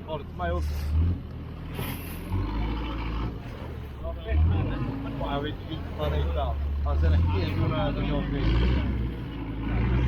Oh, it's Miles. Jag vet inte vad det är. Alltså, det är helt onödigt att jag vet.